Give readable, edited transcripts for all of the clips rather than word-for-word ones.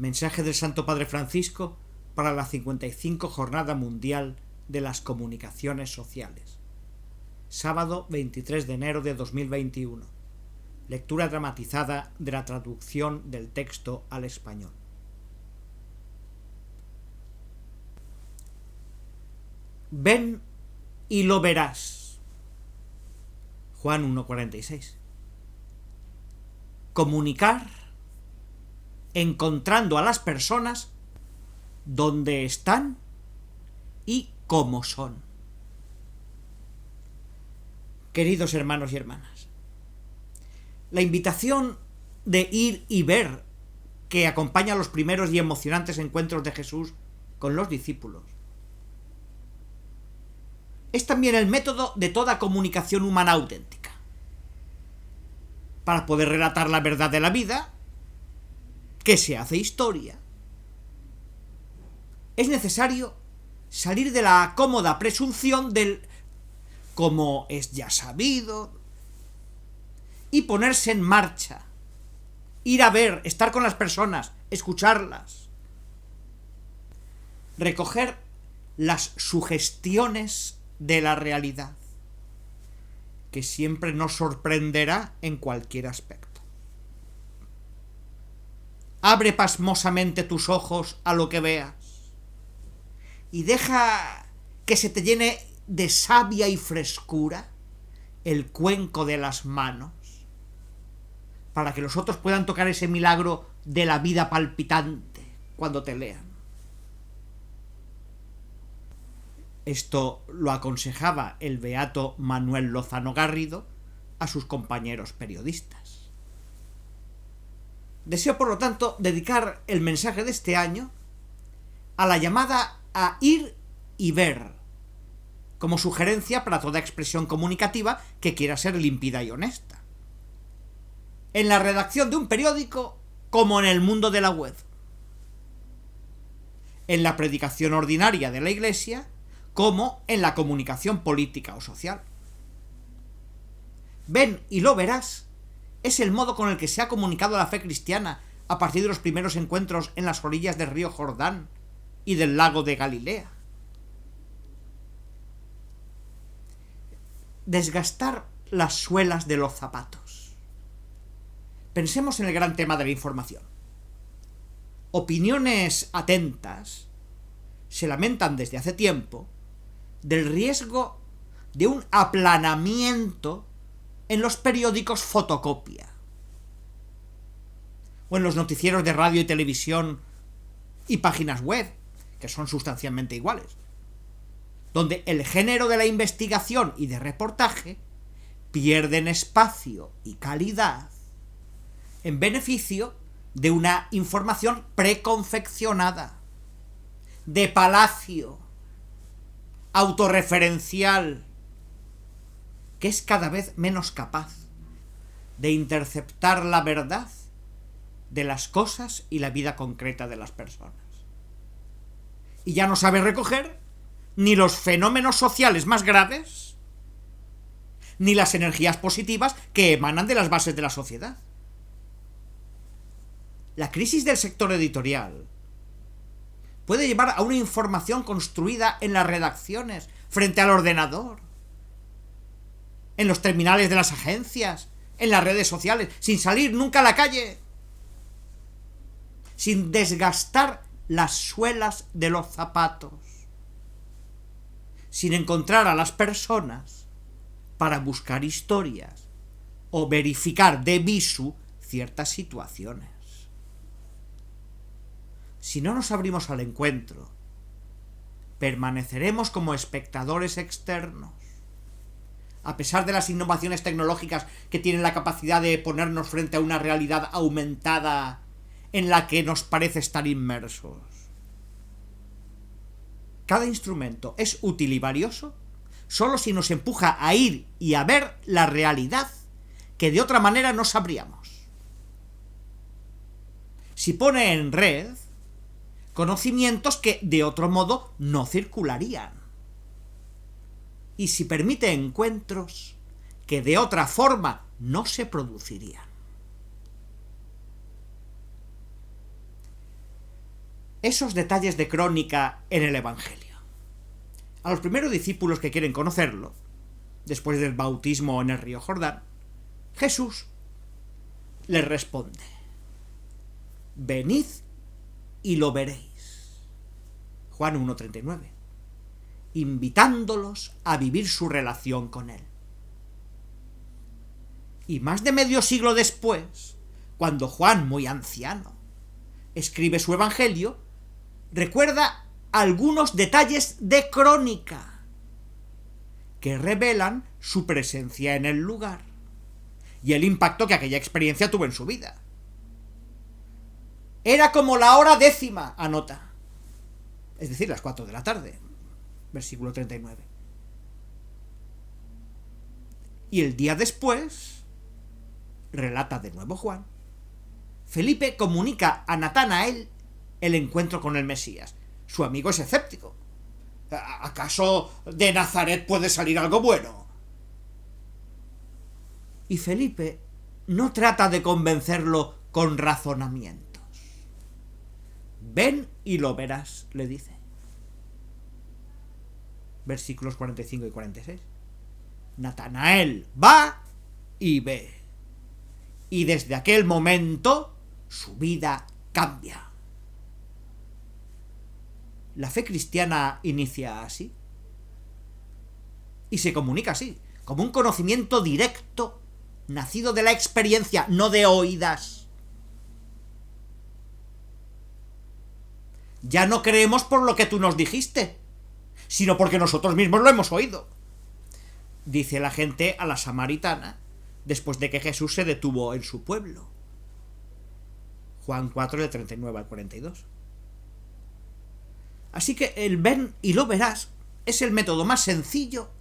Mensaje del Santo Padre Francisco para la 55 Jornada Mundial de las Comunicaciones Sociales. Sábado 23 de enero de 2021. Lectura dramatizada de la traducción del texto al español. Ven y lo verás. Juan 1:46. Comunicar encontrando a las personas donde están y cómo son. Queridos hermanos y hermanas, la invitación de ir y ver que acompaña los primeros y emocionantes encuentros de Jesús con los discípulos es también el método de toda comunicación humana auténtica. Para poder relatar la verdad de la vida, que se hace historia, es necesario salir de la cómoda presunción del como es ya sabido y ponerse en marcha, ir a ver, estar con las personas, escucharlas, recoger las sugestiones de la realidad, que siempre nos sorprenderá en cualquier aspecto. Abre pasmosamente tus ojos a lo que veas y deja que se te llene de savia y frescura el cuenco de las manos, para que los otros puedan tocar ese milagro de la vida palpitante cuando te lean. Esto lo aconsejaba el beato Manuel Lozano Garrido a sus compañeros periodistas. Deseo, por lo tanto, dedicar el mensaje de este año a la llamada a ir y ver, como sugerencia para toda expresión comunicativa que quiera ser límpida y honesta. En la redacción de un periódico como en el mundo de la web. En la predicación ordinaria de la Iglesia como en la comunicación política o social. Ven y lo verás es el modo con el que se ha comunicado la fe cristiana a partir de los primeros encuentros en las orillas del río Jordán y del lago de Galilea. Desgastar las suelas de los zapatos. Pensemos en el gran tema de la información. Opiniones atentas se lamentan desde hace tiempo del riesgo de un aplanamiento en los periódicos fotocopia o en los noticieros de radio y televisión y páginas web, que son sustancialmente iguales, donde el género de la investigación y de reportaje pierden espacio y calidad en beneficio de una información preconfeccionada, de palacio, autorreferencial, que es cada vez menos capaz de interceptar la verdad de las cosas y la vida concreta de las personas. Y ya no sabe recoger ni los fenómenos sociales más graves, ni las energías positivas que emanan de las bases de la sociedad. La crisis del sector editorial puede llevar a una información construida en las redacciones, frente al ordenador, en los terminales de las agencias, en las redes sociales, sin salir nunca a la calle, sin desgastar las suelas de los zapatos, sin encontrar a las personas para buscar historias o verificar de visu ciertas situaciones. Si no nos abrimos al encuentro, permaneceremos como espectadores externos, a pesar de las innovaciones tecnológicas que tienen la capacidad de ponernos frente a una realidad aumentada en la que nos parece estar inmersos. Cada instrumento es útil y valioso solo si nos empuja a ir y a ver la realidad que de otra manera no sabríamos. Si pone en red conocimientos que de otro modo no circularían. Y si permite encuentros que de otra forma no se producirían. esos detalles de crónica en el Evangelio. A los primeros discípulos que quieren conocerlo, después del bautismo en el río Jordán, Jesús les responde: venid y lo veréis. Juan 1:39, invitándolos a vivir su relación con él. Y más de medio siglo después, cuando Juan, muy anciano, escribe su evangelio, recuerda algunos detalles de crónica que revelan su presencia en el lugar y el impacto que aquella experiencia tuvo en su vida. Era como la hora 10ª, anota, es decir, las 4 de la tarde, versículo 39. Y el día después, relata de nuevo Juan, Felipe comunica a Natanael el encuentro con el Mesías. Su amigo es escéptico. ¿Acaso de Nazaret puede salir algo bueno? Y Felipe no trata de convencerlo con razonamientos. Ven y lo verás, le dice. Versículos 45 y 46. Natanael va y ve. Y desde aquel momento su vida cambia. La fe cristiana inicia así. Y se comunica así, como un conocimiento directo, nacido de la experiencia, no de oídas. Ya no creemos por lo que tú nos dijiste, sino porque nosotros mismos lo hemos oído, dice la gente a la samaritana, después de que Jesús se detuvo en su pueblo. Juan 4, de 39 al 42. Así que el ven y lo verás es el método más sencillo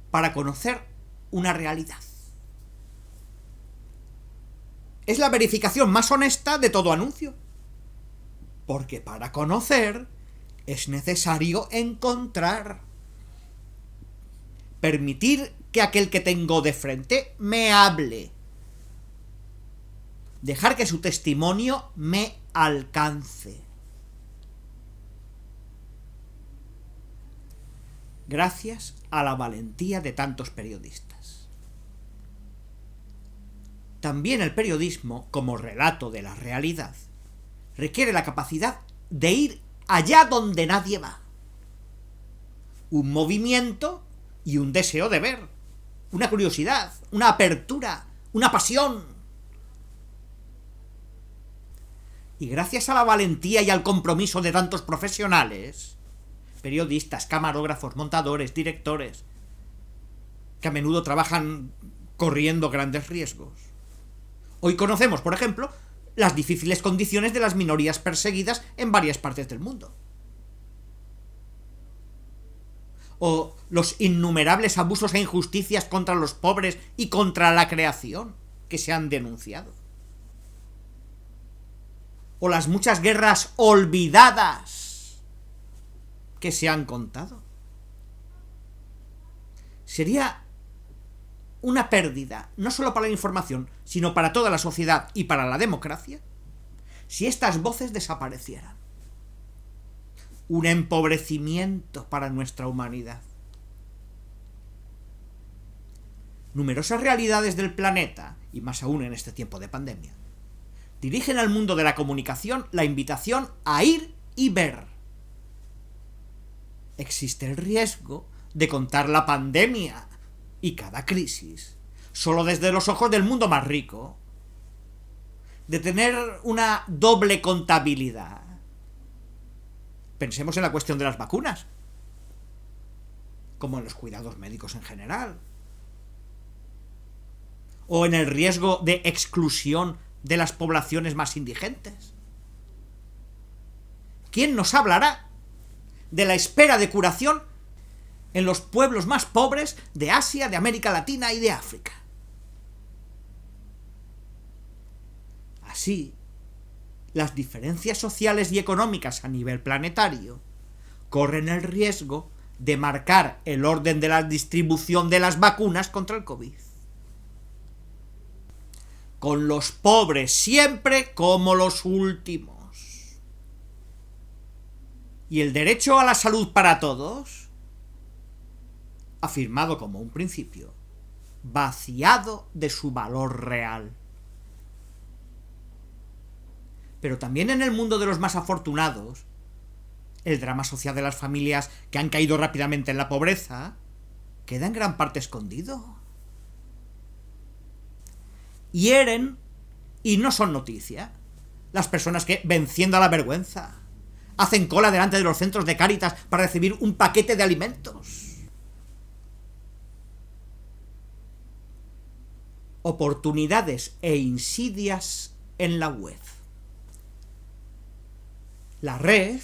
para conocer una realidad. Es la verificación más honesta de todo anuncio. Porque para conocer es necesario encontrar. Permitir que aquel que tengo de frente me hable. Dejar que su testimonio me alcance. Gracias a la valentía de tantos periodistas. También el periodismo, como relato de la realidad, requiere la capacidad de ir allá donde nadie va. Un movimiento y un deseo de ver, una curiosidad, una apertura, una pasión. Y gracias a la valentía y al compromiso de tantos profesionales, periodistas, camarógrafos, montadores, directores, que a menudo trabajan corriendo grandes riesgos. Hoy conocemos, por ejemplo, las difíciles condiciones de las minorías perseguidas en varias partes del mundo. O los innumerables abusos e injusticias contra los pobres y contra la creación que se han denunciado. O las muchas guerras olvidadas que se han contado. Sería una pérdida, no solo para la información, sino para toda la sociedad y para la democracia, si estas voces desaparecieran. Un empobrecimiento para nuestra humanidad. Numerosas realidades del planeta, y más aún en este tiempo de pandemia, dirigen al mundo de la comunicación la invitación a ir y ver. Existe el riesgo de contar la pandemia y cada crisis solo desde los ojos del mundo más rico, de tener una doble contabilidad. Pensemos en la cuestión de las vacunas, como en los cuidados médicos en general, o en el riesgo de exclusión de las poblaciones más indigentes. ¿Quién nos hablará de la espera de curación en los pueblos más pobres de Asia, de América Latina y de África? Así, las diferencias sociales y económicas a nivel planetario corren el riesgo de marcar el orden de la distribución de las vacunas contra el COVID. Con los pobres siempre como los últimos. Y el derecho a la salud para todos, afirmado como un principio, vaciado de su valor real. Pero también en el mundo de los más afortunados, el drama social de las familias que han caído rápidamente en la pobreza queda en gran parte escondido. Hieren, y no son noticia, las personas que, venciendo a la vergüenza, hacen cola delante de los centros de Cáritas para recibir un paquete de alimentos. Oportunidades e insidias en la web. La red,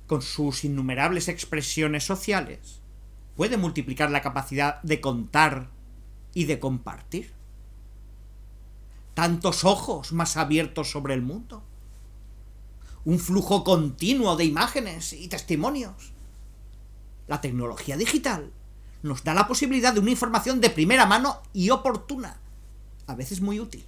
con sus innumerables expresiones sociales, puede multiplicar la capacidad de contar y de compartir. Tantos ojos más abiertos sobre el mundo. Un flujo continuo de imágenes y testimonios. La tecnología digital nos da la posibilidad de una información de primera mano y oportuna, a veces muy útil.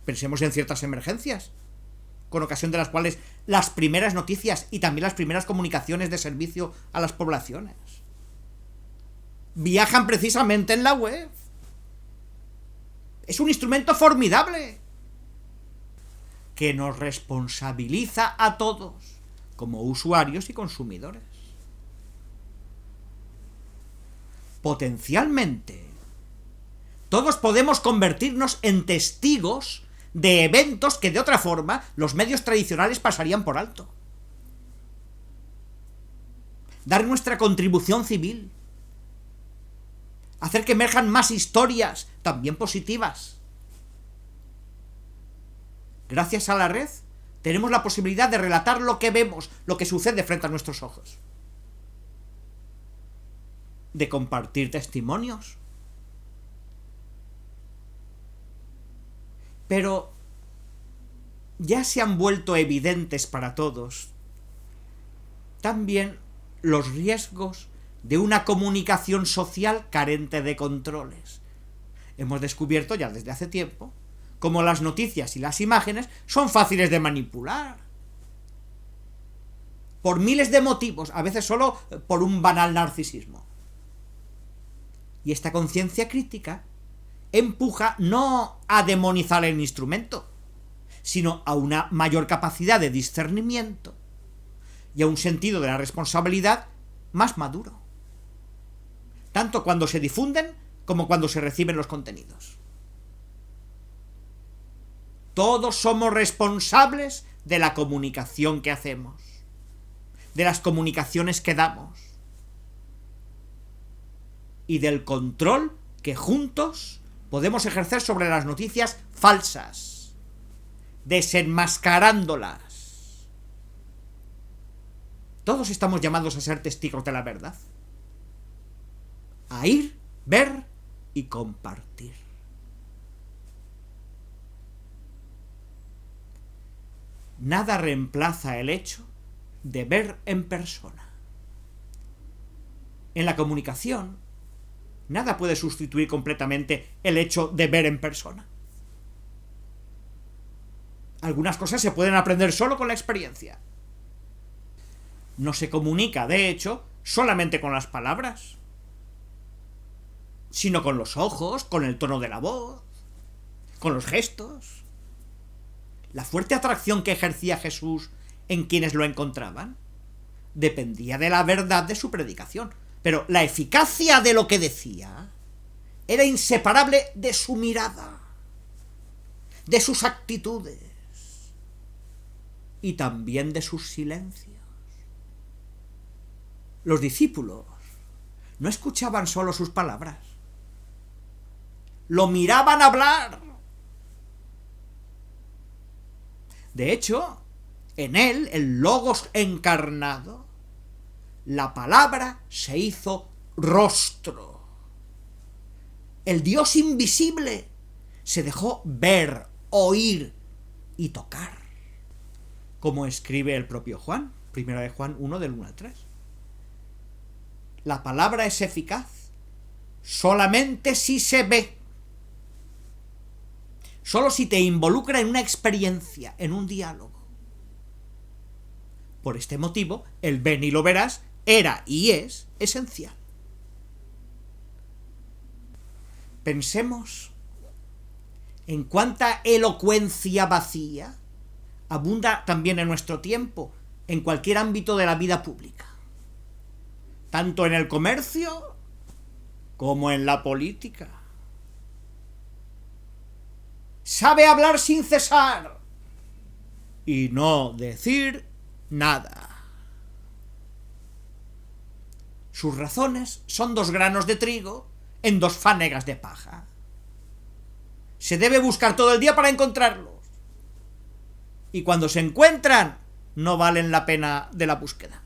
Pensemos en ciertas emergencias, con ocasión de las cuales las primeras noticias y también las primeras comunicaciones de servicio a las poblaciones viajan precisamente en la web. Es un instrumento formidable que nos responsabiliza a todos como usuarios y consumidores. Potencialmente, todos podemos convertirnos en testigos de eventos que de otra forma los medios tradicionales pasarían por alto. Dar nuestra contribución civil. Hacer que emerjan más historias, también positivas. Gracias a la red, tenemos la posibilidad de relatar lo que vemos, lo que sucede frente a nuestros ojos. De compartir testimonios. Pero ya se han vuelto evidentes para todos también los riesgos de una comunicación social carente de controles. Hemos descubierto ya desde hace tiempo cómo las noticias y las imágenes son fáciles de manipular. Por miles de motivos, a veces solo por un banal narcisismo. Y esta conciencia crítica empuja no a demonizar el instrumento, sino a una mayor capacidad de discernimiento y a un sentido de la responsabilidad más maduro, tanto cuando se difunden como cuando se reciben los contenidos. Todos somos responsables de la comunicación que hacemos, de las comunicaciones que damos y del control que juntos podemos ejercer sobre las noticias falsas, desenmascarándolas. Todos estamos llamados a ser testigos de la verdad, a ir, ver y compartir. Nada reemplaza el hecho de ver en persona. En la comunicación, nada puede sustituir completamente el hecho de ver en persona. Algunas cosas se pueden aprender solo con la experiencia. No se comunica, de hecho, solamente con las palabras, sino con los ojos, con el tono de la voz, con los gestos. La fuerte atracción que ejercía Jesús en quienes lo encontraban dependía de la verdad de su predicación, pero la eficacia de lo que decía era inseparable de su mirada, de sus actitudes y también de sus silencios. Los discípulos no escuchaban solo sus palabras, lo miraban hablar. De hecho, en él, el Logos encarnado, la palabra se hizo rostro. El Dios invisible se dejó ver, oír y tocar. Como escribe el propio Juan, 1 de Juan 1, del 1 al 3. La palabra es eficaz solamente si se ve. Solo si te involucra en una experiencia, en un diálogo. Por este motivo, el ven y lo verás era y es esencial. Pensemos en cuánta elocuencia vacía abunda también en nuestro tiempo, en cualquier ámbito de la vida pública, tanto en el comercio como en la política. Sabe hablar sin cesar y no decir nada. Sus razones son 2 granos de trigo en 2 fanegas de paja. Se debe buscar todo el día para encontrarlos. Y cuando se encuentran, no valen la pena de la búsqueda.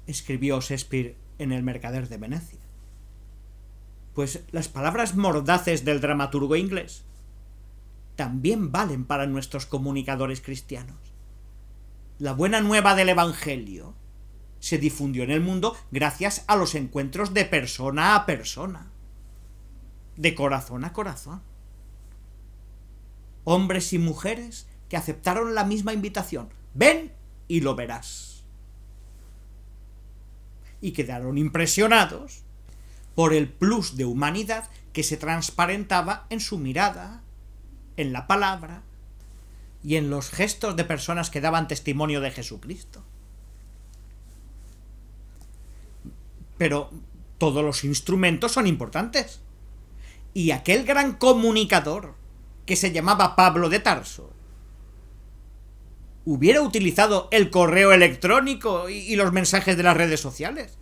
Escribió Shakespeare en El mercader de Venecia. Pues las palabras mordaces del dramaturgo inglés también valen para nuestros comunicadores cristianos. La buena nueva del Evangelio se difundió en el mundo gracias a los encuentros de persona a persona, de corazón a corazón. Hombres y mujeres que aceptaron la misma invitación. Ven y lo verás. Y quedaron impresionados por el plus de humanidad que se transparentaba en su mirada, en la palabra y en los gestos de personas que daban testimonio de Jesucristo. Pero todos los instrumentos son importantes. Y aquel gran comunicador que se llamaba Pablo de Tarso hubiera utilizado el correo electrónico y los mensajes de las redes sociales.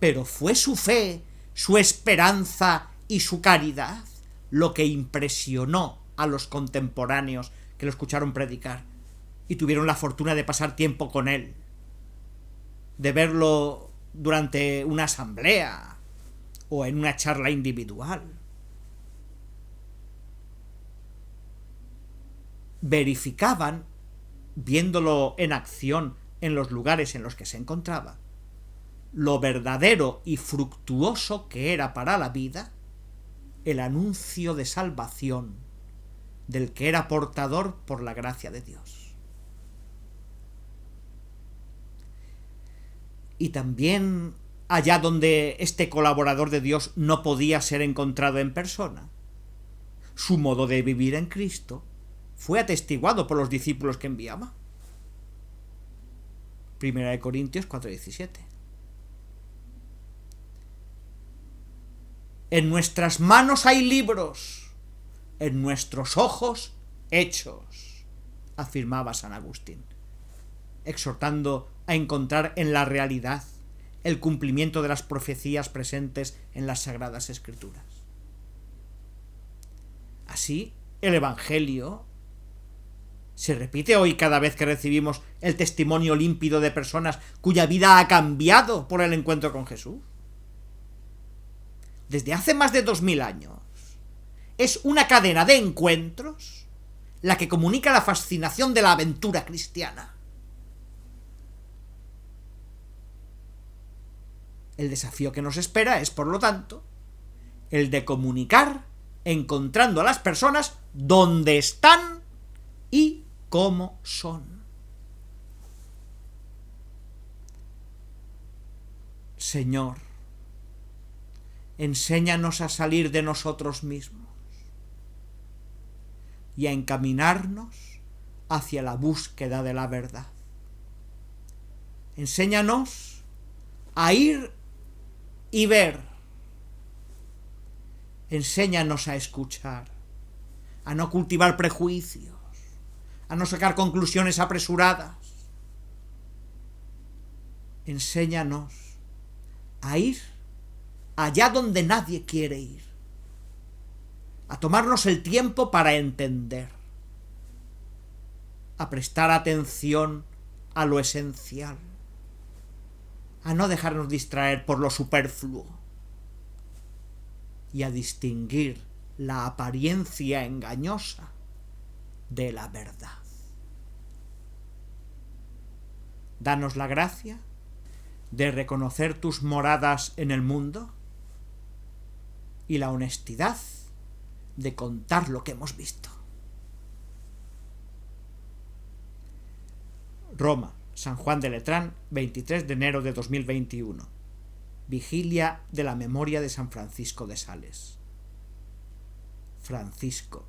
Pero fue su fe, su esperanza y su caridad lo que impresionó a los contemporáneos que lo escucharon predicar y tuvieron la fortuna de pasar tiempo con él, de verlo durante una asamblea o en una charla individual. Verificaban, viéndolo en acción en los lugares en los que se encontraba, lo verdadero y fructuoso que era para la vida el anuncio de salvación del que era portador por la gracia de Dios. Y también allá donde este colaborador de Dios no podía ser encontrado en persona, su modo de vivir en Cristo fue atestiguado por los discípulos que enviaba. 1 Corintios 4:17. En nuestras manos hay libros, en nuestros ojos hechos, afirmaba San Agustín, exhortando a encontrar en la realidad el cumplimiento de las profecías presentes en las Sagradas Escrituras. Así, el Evangelio se repite hoy cada vez que recibimos el testimonio límpido de personas cuya vida ha cambiado por el encuentro con Jesús. Desde hace más de 2000 años, es una cadena de encuentros la que comunica la fascinación de la aventura cristiana. El desafío que nos espera es, por lo tanto, el de comunicar encontrando a las personas donde están y cómo son. Señor, enséñanos a salir de nosotros mismos y a encaminarnos hacia la búsqueda de la verdad. Enséñanos a ir y ver. Enséñanos a escuchar, a no cultivar prejuicios, a no sacar conclusiones apresuradas. Enséñanos a ir allá donde nadie quiere ir, a tomarnos el tiempo para entender, a prestar atención a lo esencial, a no dejarnos distraer por lo superfluo y a distinguir la apariencia engañosa de la verdad. Danos la gracia de reconocer tus moradas en el mundo y la honestidad de contar lo que hemos visto. Roma, San Juan de Letrán, 23 de enero de 2021. Vigilia de la memoria de San Francisco de Sales. Francisco,